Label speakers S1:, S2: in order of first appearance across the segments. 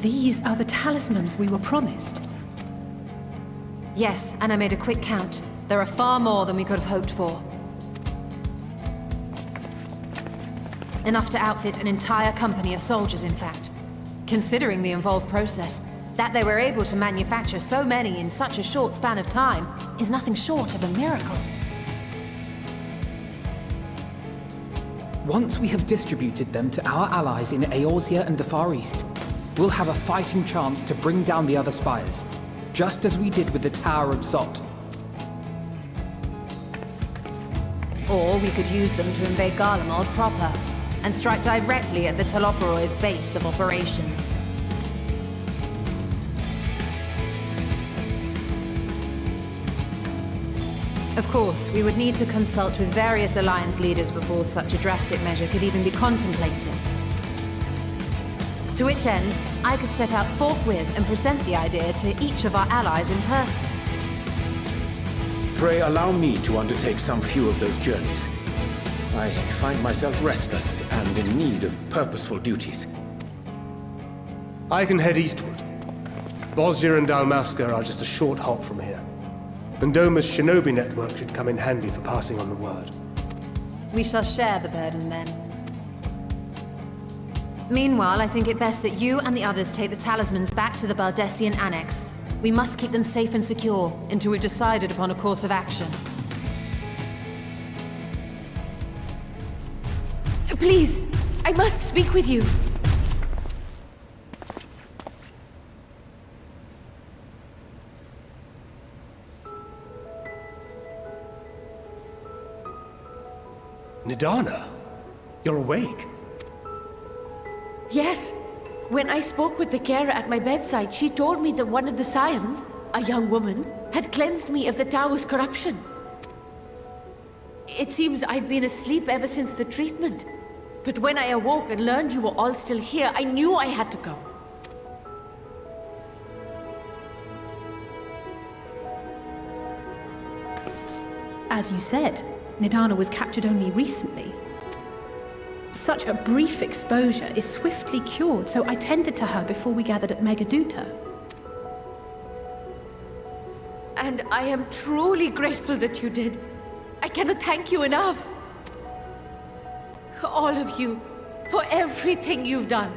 S1: these are the talismans we were promised.
S2: Yes, and I made a quick count. There are far more than we could have hoped for. Enough to outfit an entire company of soldiers, in fact. Considering the involved process, that they were able to manufacture so many in such a short span of time is nothing short of a miracle.
S3: Once we have distributed them to our allies in Eorzea and the Far East, we'll have a fighting chance to bring down the other spires, just as we did with the Tower of Zot.
S2: Or we could use them to invade Garlemald proper, and strike directly at the Telophoroi's base of operations. Of course, we would need to consult with various Alliance leaders before such a drastic measure could even be contemplated. To which end, I could set out forthwith and present the idea to each of our allies in person.
S4: Pray allow me to undertake some few of those journeys. I find myself restless and in need of purposeful duties.
S5: I can head eastward. Bosnia and Dalmasca are just a short hop from here. Vendoma's shinobi network should come in handy for passing on the word.
S2: We shall share the burden then. Meanwhile, I think it best that you and the others take the talismans back to the Baldessian Annex. We must keep them safe and secure until we've decided upon a course of action.
S1: Please, I must speak with you.
S5: Nidhana, you're awake.
S6: Yes. When I spoke with the carer at my bedside, she told me that one of the scions, a young woman, had cleansed me of the tower's corruption. It seems I'd been asleep ever since the treatment. But when I awoke and learned you were all still here, I knew I had to come.
S1: As you said, Nidhana was captured only recently. Such a brief exposure is swiftly cured, so I tended to her before we gathered at Megaduta.
S6: And I am truly grateful that you did. I cannot thank you enough. All of you, for everything you've done.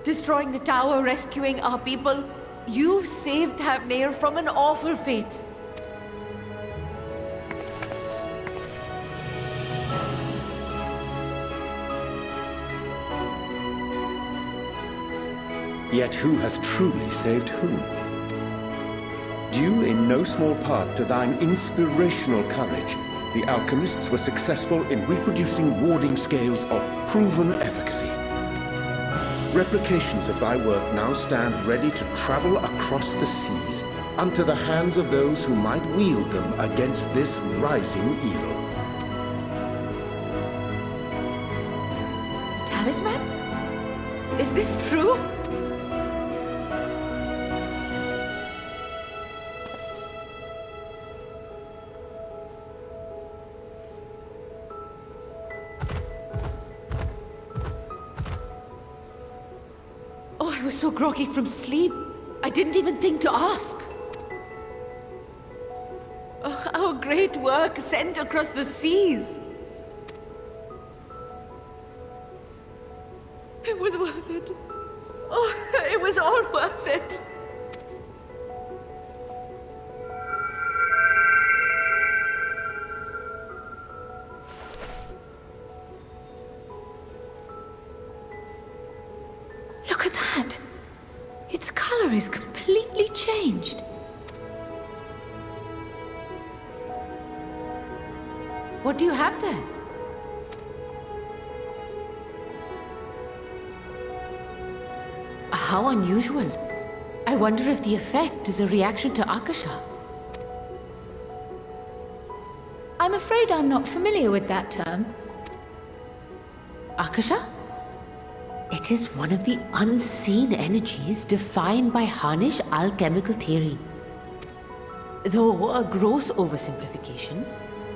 S6: Destroying the tower, rescuing our people. You've saved Hydaelyn from an awful fate.
S4: Yet who hath truly saved whom? Due in no small part to thine inspirational courage, the alchemists were successful in reproducing warding scales of proven efficacy. Replications of thy work now stand ready to travel across the seas, unto the hands of those who might wield them against this rising evil.
S6: The talisman? Is this true? I was so groggy from sleep, I didn't even think to ask. Oh, our great work sent across the seas. It was worth it. Oh, it was all worth it.
S1: Look at that! Its color is completely changed.
S6: What do you have there? How unusual. I wonder if the effect is a reaction to Akasa.
S1: I'm afraid I'm not familiar with that term.
S6: Akasa? It is one of the unseen energies defined by Harnish alchemical theory. Though a gross oversimplification,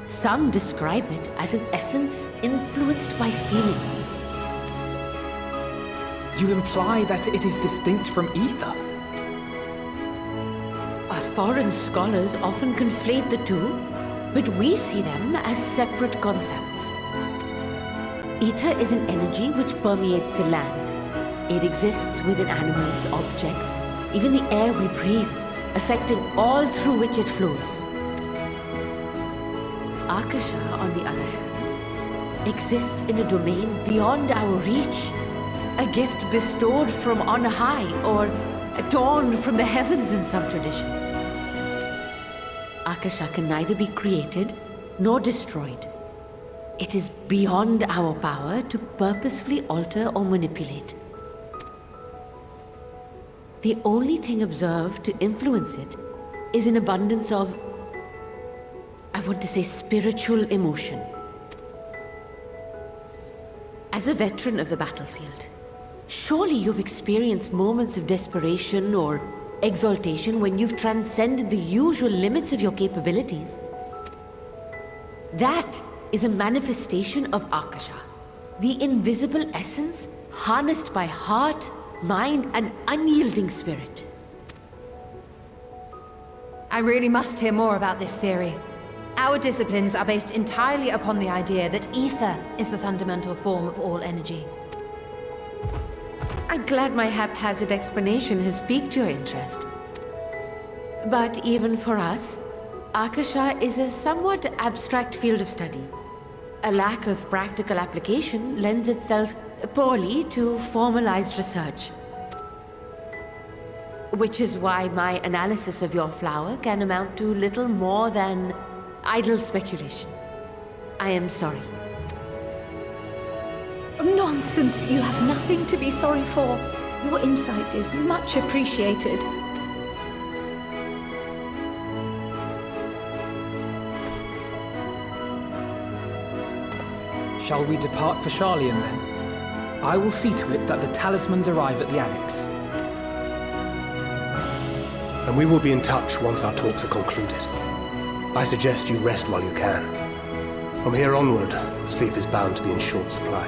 S6: some describe it as an essence influenced by feelings.
S3: You imply that it is distinct from ether.
S6: Us foreign scholars often conflate the two, but we see them as separate concepts. Ether is an energy which permeates the land. It exists within animals, objects, even the air we breathe, affecting all through which it flows. Akasa, on the other hand, exists in a domain beyond our reach. A gift bestowed from on high, or torn from the heavens in some traditions. Akasa can neither be created nor destroyed. It is beyond our power to purposefully alter or manipulate. The only thing observed to influence it is an abundance of, I want to say, spiritual emotion. As a veteran of the battlefield, surely you've experienced moments of desperation or exaltation when you've transcended the usual limits of your capabilities. That is a manifestation of Akasa, the invisible essence harnessed by heart, mind, and unyielding spirit.
S2: I really must hear more about this theory. Our disciplines are based entirely upon the idea that ether is the fundamental form of all energy.
S6: I'm glad my haphazard explanation has piqued your interest. But even for us, Akasa is a somewhat abstract field of study. A lack of practical application lends itself poorly to formalized research. Which is why my analysis of your flower can amount to little more than idle speculation. I am sorry.
S1: Nonsense! You have nothing to be sorry for. Your insight is much appreciated.
S3: Shall we depart for Hydaelyn then? I will see to it that the talismans arrive at the Annex.
S5: And we will be in touch once our talks are concluded. I suggest you rest while you can. From here onward, sleep is bound to be in short supply.